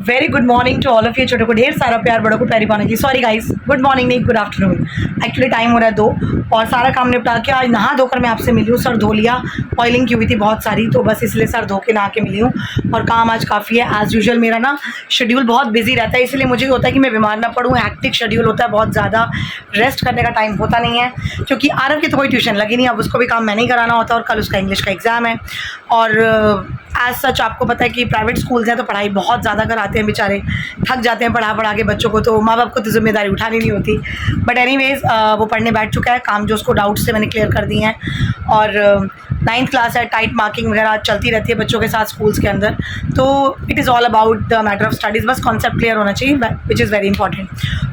Very good morning to all of you. छोटों को ढेर सारा प्यार, बड़ों को प्यारी पानी जी। सॉरी गाइस, गुड मॉर्निंग नहीं, गुड आफ्टरनून। एक्चुअली टाइम हो रहा है 2 और सारा काम निपटा के आज नहा धोकर मैं आपसे मिली हूँ। सर धो लिया, ऑयलिंग की हुई थी बहुत सारी, तो बस इसलिए सर धो के नहा के मिली हूँ। और काम आज काफ़ी है। एज़ यूजुअल मेरा ना शेड्यूल बहुत बिजी रहता है, इसलिए मुझे होता है कि मैं बीमार ना पड़ूँ। हैक्टिक शेड्यूल होता है, बहुत ज़्यादा रेस्ट करने का टाइम होता नहीं है, क्योंकि आरव की तो कोई ट्यूशन लगी नहीं, अब उसको भी काम मैंने ही कराना होता है। और कल उसका इंग्लिश का एग्ज़ाम है। और एज सच आपको पता है कि प्राइवेट स्कूल्स हैं तो पढ़ाई बहुत ज़्यादा कराते हैं, बेचारे थक जाते हैं पढ़ा के बच्चों को, तो माँ बाप को तो जिम्मेदारी उठानी नहीं होती। बट एनीवेज वो पढ़ने बैठ चुका है। काम जो उसको डाउट्स से मैंने क्लियर कर दिए हैं। और 9th क्लास है, टाइट मार्किंग वगैरह चलती रहती है बच्चों के साथ स्कूल्स के अंदर, तो it is all about the matter of studies. बस कॉन्सेप्ट क्लियर होना चाहिए, विच इज़ वेरी इंपॉर्टेंट।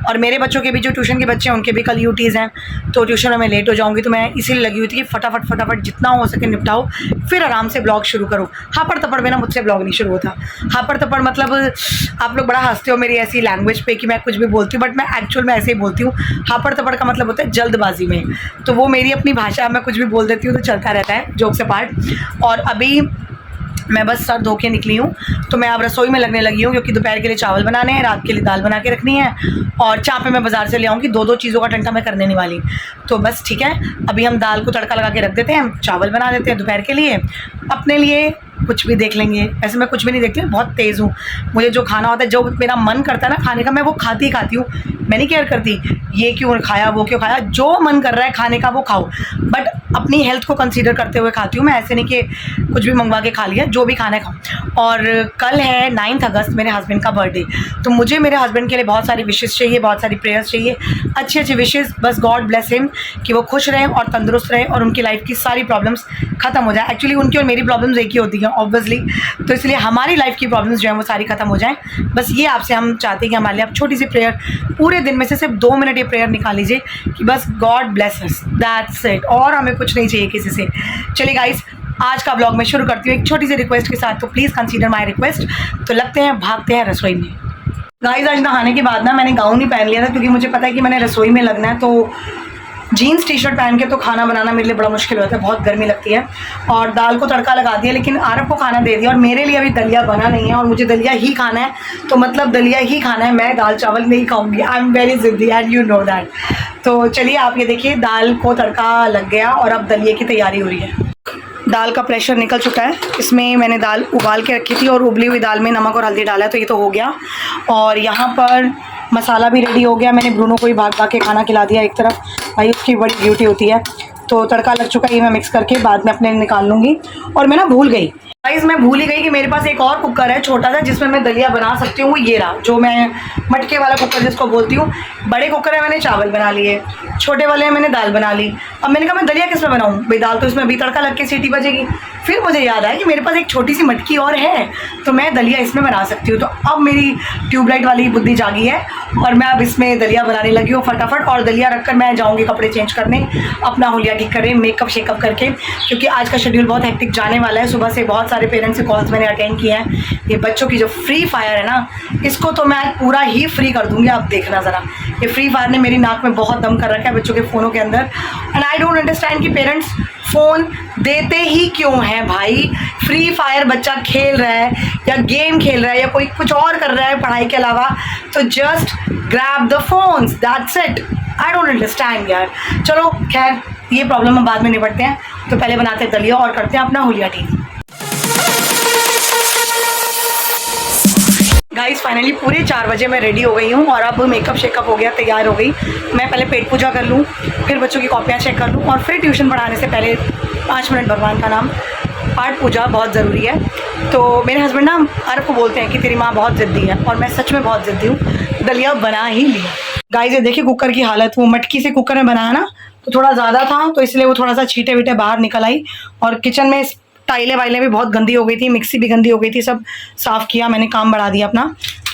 और मेरे बच्चों के भी जो ट्यूशन के बच्चे हैं उनके भी कल यूटीज़ हैं, तो ट्यूशन में मैं लेट हो जाऊँगी, तो मैं इसीलिए लगी हुई थी कि फटाफट जितना हो सके निपटाओ, फिर आराम से ब्लॉग शुरू करो। हापड़ तपड़ में ना मुझसे ब्लॉग नहीं शुरू होता। हापड़ तपड़ मतलब आप लोग बड़ा हंसते हो मेरी ऐसी लैंग्वेज पे कि मैं कुछ भी बोलती हूँ, बट मैं एक्चुअल में ऐसे ही बोलती हूँ। हापड़ तपड़ का मतलब होता है जल्दबाजी में, तो वो मेरी अपनी भाषा, मैं कुछ भी बोल देती हूँ तो चलता रहता है, जोक से पार्ट। और अभी मैं बस सर धो के निकली हूँ, तो मैं अब रसोई में लगने लगी हूँ, क्योंकि दोपहर के लिए चावल बनाने हैं, रात के लिए दाल बना के रखनी है, और चापे मैं बाज़ार से ले आऊँगी। 2 चीज़ों का टंटा मैं करने नहीं वाली। तो बस ठीक है, अभी हम दाल को तड़का लगा के रख देते हैं, चावल बना देते हैं दोपहर के लिए। अपने लिए कुछ भी देख लेंगे। ऐसे मैं कुछ भी नहीं देखती हूँ, बहुत तेज़ हूँ। मुझे जो खाना होता है, जो मेरा मन करता है ना खाने का, मैं वो खाती हूँ। मैं नहीं केयर करती ये क्यों खाया वो क्यों खाया, जो मन कर रहा है खाने का वो खाओ, बट अपनी हेल्थ को कंसीडर करते हुए खाती हूँ मैं। ऐसे नहीं कि कुछ भी मंगवा के खा लिया, जो भी खाना है खाओ। और कल है 9 अगस्त, मेरे हस्बैंड का बर्थडे, तो मुझे मेरे हस्बैंड के लिए बहुत सारी विशेज़ चाहिए, बहुत सारी प्रेयर्स चाहिए, अच्छी विशेज़। बस गॉड ब्लेस हिम, कि वो खुश रहें और तंदुरुस्त रहें और उनकी लाइफ की सारी प्रॉब्लम्स ख़त्म हो जाए। एक्चुअली उनकी और मेरी प्रॉब्लम्स एक ही होती हैं ऑब्वियसली, तो इसलिए हमारी लाइफ की प्रॉब्लम्स जो हैं वो सारी ख़त्म हो जाएँ। बस ये आपसे हम चाहते हैं कि हमारे लिए आप छोटी सी प्रेयर, पूरे दिन में से सिर्फ 2 मिनट ये प्रेयर निकाल लीजिए कि बस God bless us, that's it, और हमें कुछ नहीं चाहिए किसी से। चलिए गाइस, आज का ब्लॉग मैं शुरू करती हूँ एक छोटी सी रिक्वेस्ट के साथ, तो प्लीज़ कंसीडर माय रिक्वेस्ट। तो लगते हैं, भागते हैं रसोई में। गाइस, आज नहाने के बाद ना मैंने गाउन ही पहन लिया था, क्योंकि मुझे पता है कि मैंने रसोई में लगना है, तो जीन्स टी शर्ट पहन के तो खाना बनाना मेरे लिए बड़ा मुश्किल होता है, बहुत गर्मी लगती है। और दाल को तड़का लगा दिया, लेकिन आरव को खाना दे दिया, और मेरे लिए अभी दलिया बना नहीं है, और मुझे दलिया ही खाना है, तो मतलब दलिया ही खाना है, मैं दाल चावल नहीं खाऊंगी। आई एम वेरी जिद्दी एंड यू नो दैट। तो चलिए आप ये देखिए, दाल को तड़का लग गया और अब दलिए की तैयारी हो रही है। दाल का प्रेशर निकल चुका है, इसमें मैंने दाल उबाल के रखी थी और उबली हुई दाल में नमक और हल्दी डाला है, तो ये तो हो गया। और यहाँ पर मसाला भी रेडी हो गया। मैंने ब्रूनो को ही भाग के खाना खिला दिया एक तरफ, भाई उसकी बड़ी ड्यूटी होती है। तो तड़का लग चुका है, ये मैं मिक्स करके बाद में अपने निकाल लूँगी। और मैं ना भूल गई गाइस, मैं भूल ही गई कि मेरे पास एक और कुकर है छोटा सा, जिसमें मैं दलिया बना सकती हूँ। वो ये रहा, जो मैं मटके वाला कुकर जिसको बोलती हूँ। बड़े कुकर है, मैंने चावल बना लिए, छोटे वाले हैं मैंने दाल बना ली। अब मैंने कहा मैं दलिया किस में बनाऊँ, भाई दाल तो इसमें अभी तड़का लग के सीटी बजेगी। फिर मुझे याद आया कि मेरे पास एक छोटी सी मटकी और है, तो मैं दलिया इसमें बना सकती हूँ। तो अब मेरी ट्यूबलाइट वाली बुद्धि जागी है, और मैं अब इसमें दलिया बनाने लगी हूँ फटाफट। और दलिया रखकर मैं जाऊँगी कपड़े चेंज करने, अपना हुलिया ठीक करें, मेकअप शेकअप करके, क्योंकि आज का शेड्यूल बहुत हेक्टिक जाने वाला है। सुबह से बहुत सारे पेरेंट्स से कॉल्स मैंने अटेंड किए हैं। ये बच्चों की जो फ्री फायर है ना, इसको तो मैं पूरा ही फ्री कर दूँगी, आप देखना ज़रा। ये फ्री फायर ने मेरी नाक में बहुत दम कर रखा है बच्चों के फ़ोनों के अंदर। एंड आई डोंट अंडरस्टैंड कि पेरेंट्स फ़ोन देते ही क्यों हैं भाई। फ्री फायर बच्चा खेल रहा है या गेम खेल रहा है या कोई कुछ और कर रहा है पढ़ाई के अलावा, तो just grab the phones, that's it. I don't understand यार। चलो खैर, ये प्रॉब्लम हम बाद में निपटते हैं, तो पहले बनाते हैं दलिया और करते हैं अपना हुलिया ठीक। गाइस, फाइनली पूरे 4 बजे मैं रेडी हो गई हूँ, और अब मेकअप शेकअप हो गया, तैयार हो गई। मैं पहले पेट पूजा कर लूँ, फिर बच्चों की कॉपियाँ चेक कर लूँ, और फिर ट्यूशन पढ़ाने से पहले 5 मिनट भगवान का नाम, पाठ पूजा बहुत ज़रूरी है। तो मेरे हस्बैंड ना आरव को बोलते हैं कि तेरी माँ बहुत ज़िद्दी है, और मैं सच में बहुत ज़िद्दी हूँ। दलिया बना ही लिया। गाइस, ये देखिए कुकर की हालत, वो मटकी से कुकर में बनाया ना, तो थोड़ा ज़्यादा था, तो इसलिए वो थोड़ा सा छींटे वीटे बाहर निकल आई। और किचन में टाइलें वाइलें भी बहुत गंदी हो गई थी, मिक्सी भी गंदी हो गई थी, सब साफ़ किया मैंने, काम बढ़ा दिया अपना।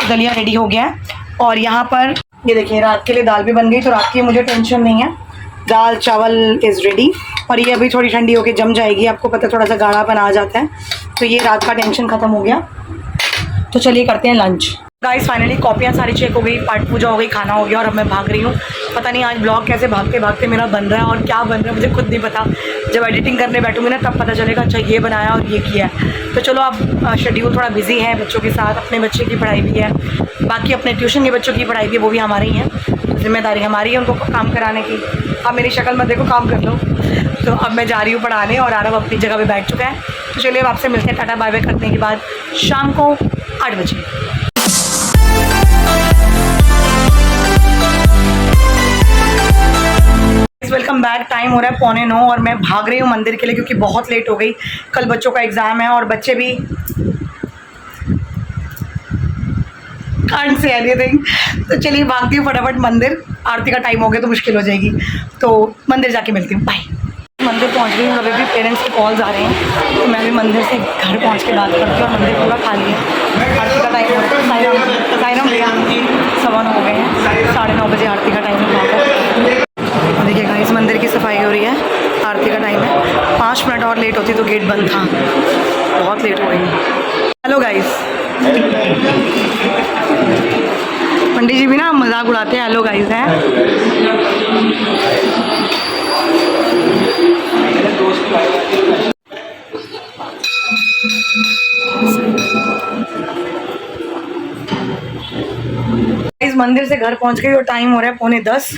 दलिया रेडी हो गया है। और यहाँ पर ये देखिए, रात के लिए दाल भी बन गई, तो रात की मुझे टेंशन नहीं है। दाल चावल इज़ रेडी, और ये अभी थोड़ी ठंडी होकर जम जाएगी। आपको पता है थोड़ा सा गाढ़ापन आ जाता है, तो ये रात का टेंशन ख़त्म हो गया। तो चलिए करते हैं लंच। गाइस, फाइनली कॉपियाँ सारी चेक हो गई, पाठ पूजा हो गई, खाना हो गया, और अब मैं भाग रही हूँ पता नहीं आज ब्लॉग कैसे भागते भागते मेरा बन रहा है और क्या बन रहा है मुझे खुद नहीं पता। जब एडिटिंग करने बैठूँगी ना तब पता चलेगा अच्छा ये बनाया और ये किया है। तो चलो अब शेड्यूल थोड़ा बिजी है बच्चों के साथ, अपने बच्चे की पढ़ाई भी है, बाकी अपने ट्यूशन के बच्चों की पढ़ाई भी है, वो भी हमारी ही है, जिम्मेदारी हमारी है उनको काम कराने की। अब मेरी शक्ल मत देखो, काम कर लो। तो अब मैं जा रही हूँ पढ़ाने और आरव अपनी जगह पे बैठ चुका है। तो चलिए अब आपसे मिलते हैं टाटा बाय बाय करने के बाद शाम को 8 बजे। Welcome back. टाइम हो रहा है 8:45 और मैं भाग रही हूँ मंदिर के लिए क्योंकि बहुत लेट हो गई। कल बच्चों का एग्ज़ाम है और बच्चे भी कांट से एनीथिंग। तो चलिए भागती हूँ फटाफट मंदिर, आरती का टाइम हो गया तो मुश्किल हो जाएगी। तो मंदिर जाके मिलती हूँ, बाय। मंदिर पहुँच गई हूँ, अभी भी पेरेंट्स के कॉल्स आ रहे हैं तो मैं भी मंदिर से घर पहुँच के बात करती हूँ। और मंदिर पूरा खाली है, आरती का टाइम हो रहा है। साईराम भैया 9:15 हो गए हैं, 9:30 बजे आरती का टाइम है। देखिएगा इस मंदिर की सफाई हो रही है, आरती का टाइम है। 5 मिनट और लेट होती तो गेट बंद था, बहुत लेट हो गई। हेलो गाइस, पंडित जी भी ना मजाक उड़ाते हैं, हेलो गाइस है। इस मंदिर से घर पहुंच गई और टाइम हो रहा है 9:45।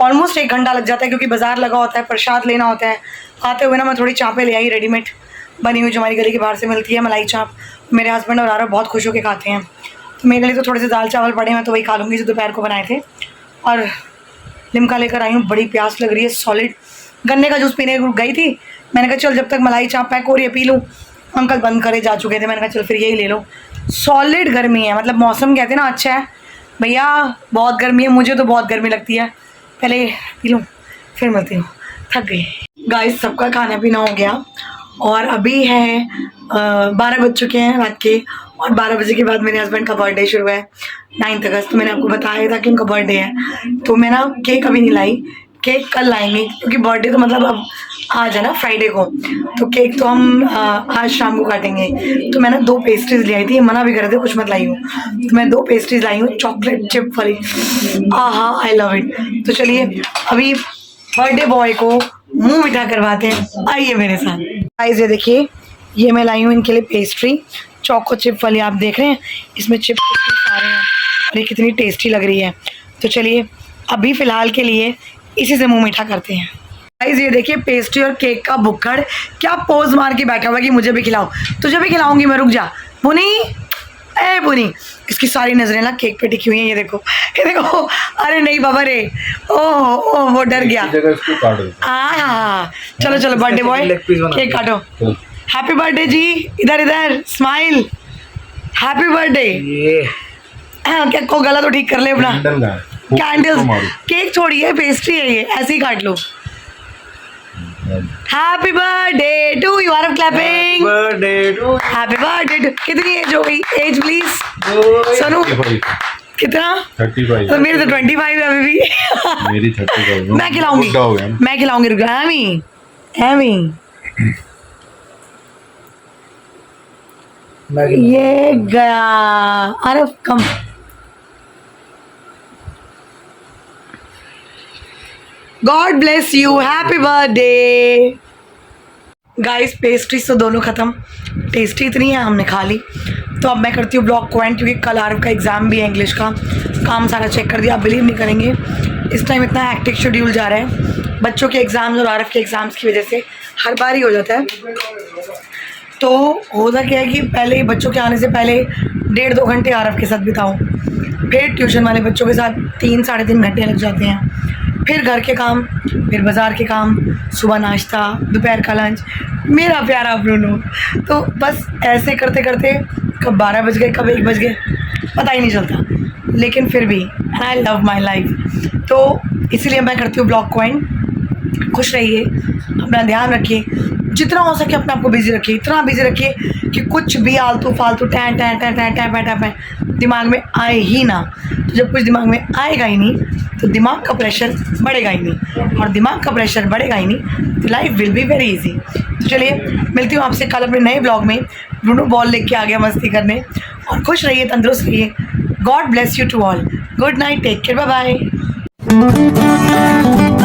ऑलमोस्ट 1 घंटा लग जाता है क्योंकि बाज़ार लगा होता है, प्रसाद लेना होता है। आते हुए ना मैं थोड़ी चापें ले आई रेडीमेड बनी हुई जो हमारी गली के बाहर से मिलती है, मलाई चाप। मेरे हस्बैंड और आरव बहुत खुश होकर खाते हैं, तो मेरे लिए तो थोड़े से दाल चावल पड़े हैं, तो वही खा लूँगी जो दोपहर को बनाए थे। और लिम्का लेकर आई हूँ, बड़ी प्यास लग रही है, सॉलिड। गन्ने का जूस पीने गई थी, मैंने कहा चल जब तक मलाई चाप पैक हो रही है पी लूँ। अंकल बंद करे जा चुके थे, मैंने कहा चल फिर यही ले लो। सॉलिड गर्मी है, मतलब मौसम कहते हैं ना अच्छा है भैया, बहुत गर्मी है, मुझे तो बहुत गर्मी लगती है। पहले पी लूँ फिर मिलती हूँ, थक गई। गाइस सबका खाना पीना हो गया और अभी है 12 बज चुके हैं रात के। और 12 बजे के बाद मेरे हस्बैंड का बर्थडे शुरू है 9 अगस्त। तो मैंने आपको बताया था कि उनका बर्थडे है, तो मैं ना केक अभी नहीं लाई, केक कल लाएंगे क्योंकि बर्थडे तो मतलब अब आज है ना फ्राइडे को, तो केक तो हम आज शाम को काटेंगे। तो मैंने 2 पेस्ट्रीज ले आई थी, मना भी कर रहे थे कुछ मत लाई हूँ, तो मैं 2 पेस्ट्रीज लाई हूँ चॉकलेट चिप वाली। आहा आई लव इट। तो चलिए अभी बर्थडे बॉय को मुंह मीठा करवाते हैं, आइए मेरे साथ। गाइस ये देखिए, ये मैं लाई हूँ इनके लिए पेस्ट्री चोको चिप वाली, आप देख रहे हैं इसमें चिप सारे हैं और ये कितनी टेस्टी लग रही है। तो चलिए अभी फ़िलहाल के लिए इसी से मुंह मीठा करते हैं। गाइस ये देखिए पेस्ट्री और केक का बुक्कड़ क्या पोज मार के बैठा हुआ कि मुझे भी खिलाओ, तुझे भी खिलाऊंगी मैं, रुक जा बुनी, ए बुनी। इसकी सारी नजरें ना केक पे टिकी हुई हैं, ये देखो ये देखो। अरे नहीं बाबा रे, ओह वो डर गया। हाँ चलो चलो बर्थडे बॉय केक काटो। हैप्पी बर्थडे जी, इधर इधर स्माइल, हैप्पी बर्थडे। क्या को गला तो ठीक कर ले अपना। कैंडल्स, केक छोड़िए पेस्ट्री है ये, ऐसे ही काट लो। Happy birthday to you, are clapping. Happy birthday to. कितनी एज हो गई, एज प्लीज सोनू कितना? 35। तो मेरी तो 25 है अभी भी। मेरी 35। मैं खिलाऊंगी रुक एमी एमी। ये गया, अरे come. God bless you, happy birthday. Guys pastries तो दोनों ख़त्म, टेस्टी इतनी है हमने खा ली। तो अब मैं करती हूँ ब्लॉग को एंड क्योंकि कल आरव का एग्ज़ाम भी है इंग्लिश का, काम सारा चेक कर दिया। आप बिलीव नहीं करेंगे इस टाइम इतना हेक्टिक शेड्यूल जा रहा है, बच्चों के एग्ज़ाम्स और आरव के एग्ज़ाम्स की वजह से हर बार ही हो जाता है। तो होता क्या है कि पहले बच्चों के आने से पहले 1.5-2 घंटे आरव के साथ बिताओ, फिर ट्यूशन वाले बच्चों के साथ 3-3.5 घंटे लग जाते हैं, फिर घर के काम, फिर बाज़ार के काम, सुबह नाश्ता, दोपहर का लंच, मेरा प्यारा ब्रूनो। तो बस ऐसे करते करते कब 12 बज गए कब 1 बज गए पता ही नहीं चलता, लेकिन फिर भी आई लव माई लाइफ। तो इसीलिए मैं करती हूँ ब्लॉग को एंड। खुश रहिए, अपना ध्यान रखिए, जितना हो सके अपने आप को बिजी रखिए, इतना बिजी रखिए कि कुछ भी आलतू फालतू time time time time time time time दिमाग में आए ही ना। तो जब कुछ दिमाग में आएगा ही नहीं तो दिमाग का प्रेशर बढ़ेगा ही नहीं, और दिमाग का प्रेशर बढ़ेगा ही नहीं तो life will be very easy. तो चलिए मिलती हूँ आपसे कल अपने नए ब्लॉग में। ब्रूनो बॉल लेके आ गया मस्ती करने, और खुश रहिए, तंदुरुस्त रहिए। God bless you to all. Good night, take care, bye bye. है।